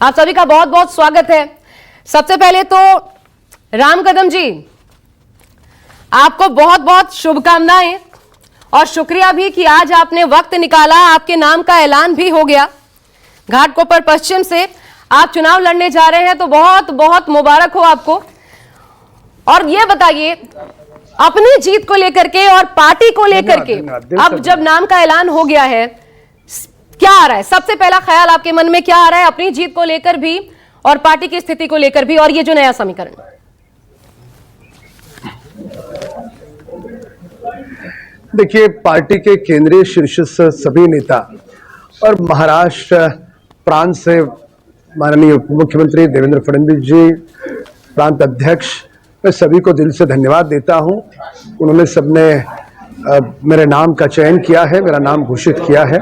आप सभी का बहुत बहुत स्वागत है। सबसे पहले तो राम कदम जी, आपको बहुत बहुत शुभकामनाएं और शुक्रिया भी कि आज आपने वक्त निकाला, आपके नाम का ऐलान भी हो गया। घाटकोपर पश्चिम से आप चुनाव लड़ने जा रहे हैं, तो बहुत बहुत मुबारक हो आपको। और ये बताइए, अपनी जीत को लेकर के और पार्टी को लेकर के अब जब नाम का ऐलान हो गया है, क्या आ रहा है? सबसे पहला ख्याल आपके मन में क्या आ रहा है, अपनी जीत को लेकर भी और पार्टी की स्थिति को लेकर भी, और ये जो नया समीकरण? देखिए, पार्टी के केंद्रीय शीर्ष सभी नेता और महाराष्ट्र प्रांत से माननीय उप मुख्यमंत्री देवेंद्र फडणवीस जी, प्रांत अध्यक्ष, मैं सभी को दिल से धन्यवाद देता हूं। उन्होंने सबने मेरे नाम का चयन किया है, मेरा नाम घोषित किया है।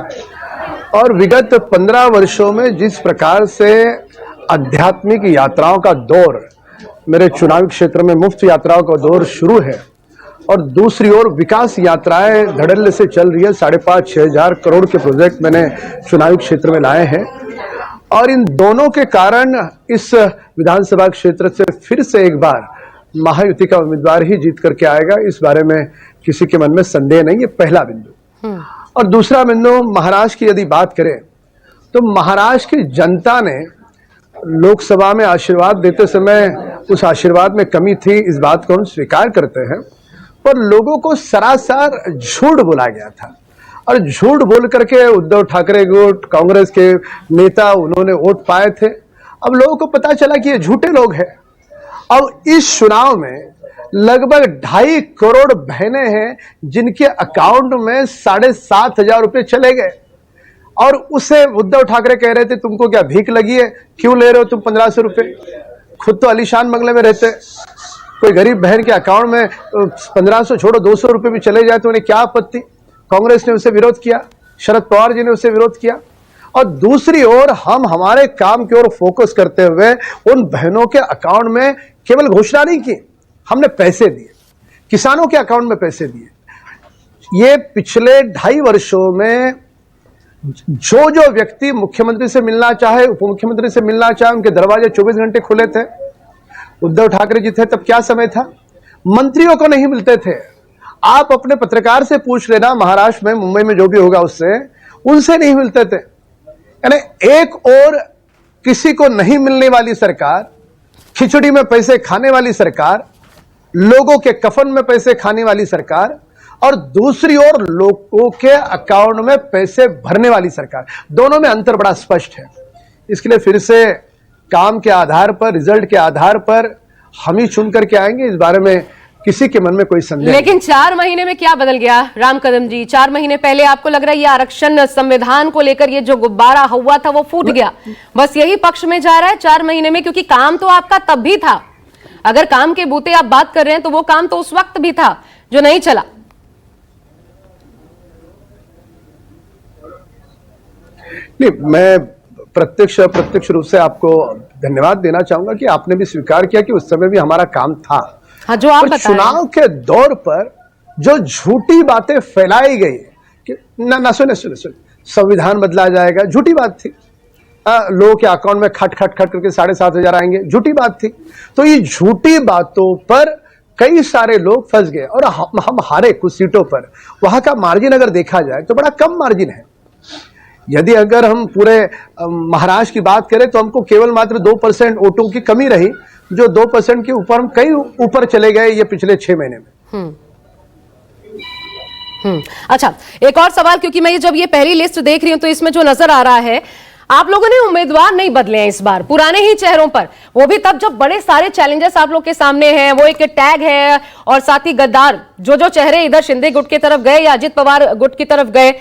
और विगत 15 वर्षों में जिस प्रकार से आध्यात्मिक यात्राओं का दौर, मेरे चुनावी क्षेत्र में मुफ्त यात्राओं का दौर शुरू है और दूसरी ओर विकास यात्राएं धड़ल्ले से चल रही है। 5,500-6 हजार करोड़ के प्रोजेक्ट मैंने चुनावी क्षेत्र में लाए हैं और इन दोनों के कारण इस विधानसभा क्षेत्र से फिर से एक बार महायुति का उम्मीदवार ही जीत करके आएगा, इस बारे में किसी के मन में संदेह नहीं। ये पहला बिंदु। और दूसरा बिंदु, महाराष्ट्र की यदि बात करें तो महाराष्ट्र की जनता ने लोकसभा में आशीर्वाद देते समय उस आशीर्वाद में कमी थी, इस बात को हम स्वीकार करते हैं, पर लोगों को सरासर झूठ बोला गया था और झूठ बोल करके उद्धव ठाकरे गुट, कांग्रेस के नेता, उन्होंने वोट पाए थे। अब लोगों को पता चला कि ये झूठे लोग हैं। अब इस चुनाव में लगभग 2.5 करोड़ बहनें हैं जिनके अकाउंट में 7,500 रुपए चले गए और उसे उद्धव ठाकरे कह रहे थे, तुमको क्या भीख लगी है, क्यों ले रहे हो तुम 1,500 रुपए? खुद तो आलीशान बंगले में रहते। कोई गरीब बहन के अकाउंट में 1,500 छोड़ो 200 रुपए भी चले जाए तो उन्हें क्या आपत्ति? कांग्रेस ने उसे विरोध किया, शरद पवार जी ने उसे विरोध किया। और दूसरी ओर हम हमारे काम की ओर फोकस करते हुए उन बहनों के अकाउंट में केवल घोषणा नहीं की, हमने पैसे दिए, किसानों के अकाउंट में पैसे दिए। ये पिछले 2.5 वर्षों में जो व्यक्ति मुख्यमंत्री से मिलना चाहे, उप मुख्यमंत्री से मिलना चाहे, उनके दरवाजे 24 घंटे खुले थे। उद्धव ठाकरे जी थे तब क्या समय था? मंत्रियों को नहीं मिलते थे। आप अपने पत्रकार से पूछ लेना, महाराष्ट्र में, मुंबई में जो भी होगा उससे, उनसे नहीं मिलते थे। यानी एक और किसी को नहीं मिलने वाली सरकार, खिचड़ी में पैसे खाने वाली सरकार, लोगों के कफन में पैसे खाने वाली सरकार, और दूसरी ओर लोगों के अकाउंट में पैसे भरने वाली सरकार। दोनों में अंतर बड़ा स्पष्ट है। इसके लिए फिर से काम के आधार पर, रिजल्ट के आधार पर हम ही चुन करके आएंगे, इस बारे में किसी के मन में कोई संदेह नहीं। लेकिन 4 महीने में क्या बदल गया राम कदम जी? 4 महीने पहले आपको लग रहा है ये आरक्षण संविधान को लेकर ये जो गुब्बारा हुआ था वो फूट गया, बस यही पक्ष में जा रहा है 4 महीने में? क्योंकि काम तो आपका तब भी था, अगर काम के बूते आप बात कर रहे हैं तो वो काम तो उस वक्त भी था जो नहीं चला। नहीं, मैं प्रत्यक्ष रूप से आपको धन्यवाद देना चाहूंगा कि आपने भी स्वीकार किया कि उस समय भी हमारा काम था। हाँ, जो आप चुनाव के दौर पर जो झूठी बातें फैलाई गई कि ना सुने संविधान बदला जाएगा, झूठी बात थी। लोगों के अकाउंट में खट करके 7,500 आएंगे, झूठी बात थी। तो ये झूठी बातों पर कई सारे लोग फंस गए और हम हारे कुछ सीटों पर। वहां का मार्जिन अगर देखा जाए तो बड़ा कम मार्जिन है। यदि अगर हम पूरे महाराष्ट्र की बात करें तो हमको केवल मात्र 2% वोटों की कमी रही, जो 2% के ऊपर हम कई ऊपर चले गए ये पिछले 6 महीने में। अच्छा, एक और सवाल, क्योंकि मैं जब ये पहली लिस्ट देख रही हूं तो इसमें जो नजर आ रहा है, आप लोगों ने उम्मीदवार नहीं बदले हैं इस बार, पुराने ही चेहरों पर, वो भी तब जब बड़े सारे चैलेंजेस आप लोग के सामने हैं। वो एक टैग है और साथ ही गद्दार जो चेहरे इधर शिंदे गुट की तरफ गए या अजित पवार गुट की तरफ गए,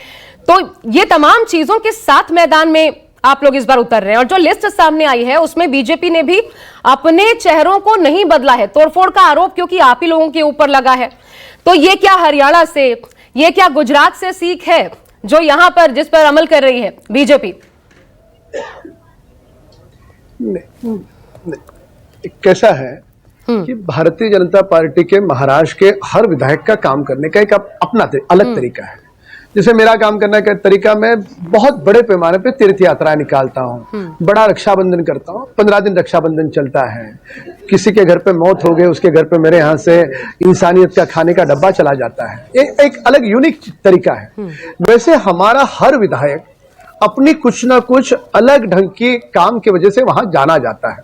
तो ये तमाम चीजों के साथ मैदान में आप लोग इस बार उतर रहे हैं। और जो लिस्ट सामने आई है उसमें बीजेपी ने भी अपने चेहरों को नहीं बदला है, तोड़फोड़ का आरोप क्योंकि आप ही लोगों के ऊपर लगा है। तो ये क्या हरियाणा से, ये क्या गुजरात से सीख है जो यहां पर, जिस पर अमल कर रही है बीजेपी? कैसा है कि भारतीय जनता पार्टी के महाराष्ट्र के हर विधायक का काम करने का एक अपना अलग तरीका है। जैसे मेरा काम करने का तरीका, मैं बहुत बड़े पैमाने पे तीर्थ यात्राएं निकालता हूँ, बड़ा रक्षाबंधन करता हूँ, 15 दिन रक्षाबंधन चलता है। किसी के घर पे मौत हो गई, उसके घर पे मेरे यहाँ से इंसानियत का खाने का डब्बा चला जाता है। एक अलग यूनिक तरीका है। वैसे हमारा हर विधायक अपनी कुछ ना कुछ अलग ढंग की काम की वजह से वहां जाना जाता है,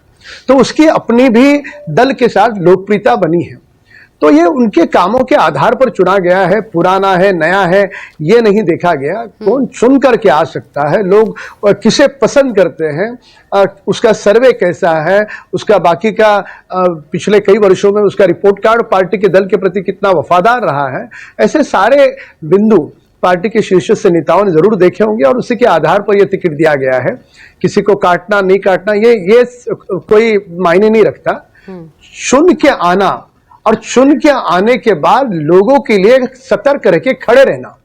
तो उसकी अपनी भी दल के साथ लोकप्रियता बनी है। तो ये उनके कामों के आधार पर चुना गया है, पुराना है नया है ये नहीं देखा गया। कौन चुन करके आ सकता है, लोग किसे पसंद करते हैं, उसका सर्वे कैसा है, उसका बाकी का पिछले कई वर्षों में उसका रिपोर्ट कार्ड पार्टी के दल के प्रति कितना वफादार रहा है, ऐसे सारे बिंदु पार्टी के शीर्ष नेताओं ने जरूर देखे होंगे और उसी के आधार पर यह टिकट दिया गया है। किसी को काटना नहीं काटना ये कोई मायने नहीं रखता। चुन के आना और चुन के आने के बाद लोगों के लिए सतर्क रह के खड़े रहना,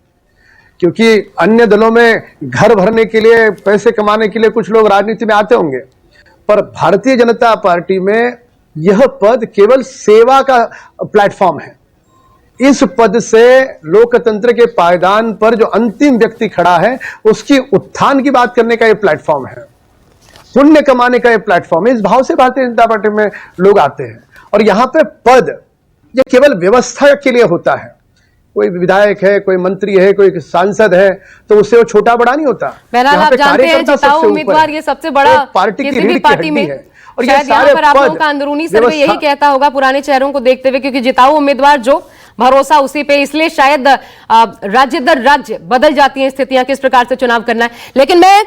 क्योंकि अन्य दलों में घर भरने के लिए, पैसे कमाने के लिए कुछ लोग राजनीति में आते होंगे, पर भारतीय जनता पार्टी में यह पद केवल सेवा का प्लेटफॉर्म है। इस पद से लोकतंत्र के पायदान पर जो अंतिम व्यक्ति खड़ा है उसकी उत्थान की बात करने का यह प्लेटफॉर्म है, पुण्य कमाने का यह प्लेटफॉर्म है। इस भाव से भारतीय जनता पार्टी में लोग आते हैं और यहां पे पद ये केवल व्यवस्था के लिए होता है। कोई विधायक है, कोई मंत्री है, कोई सांसद है, तो उससे वो छोटा बड़ा नहीं होता। बहरहाल आप जानते हैं जिताऊ उम्मीदवार ये सबसे बड़ा पार्टी किसी भी पार्टी में है। और शायद यहाँ पर आप लोगों का अंदरूनी सर्वे यही कहता होगा पुराने चेहरों को देखते हुए, क्योंकि जिताऊ उम्मीदवार जो भरोसा उसी पे, इसलिए शायद राज्य दर राज्य बदल जाती हैं स्थितियां, किस प्रकार से चुनाव करना है। लेकिन मैं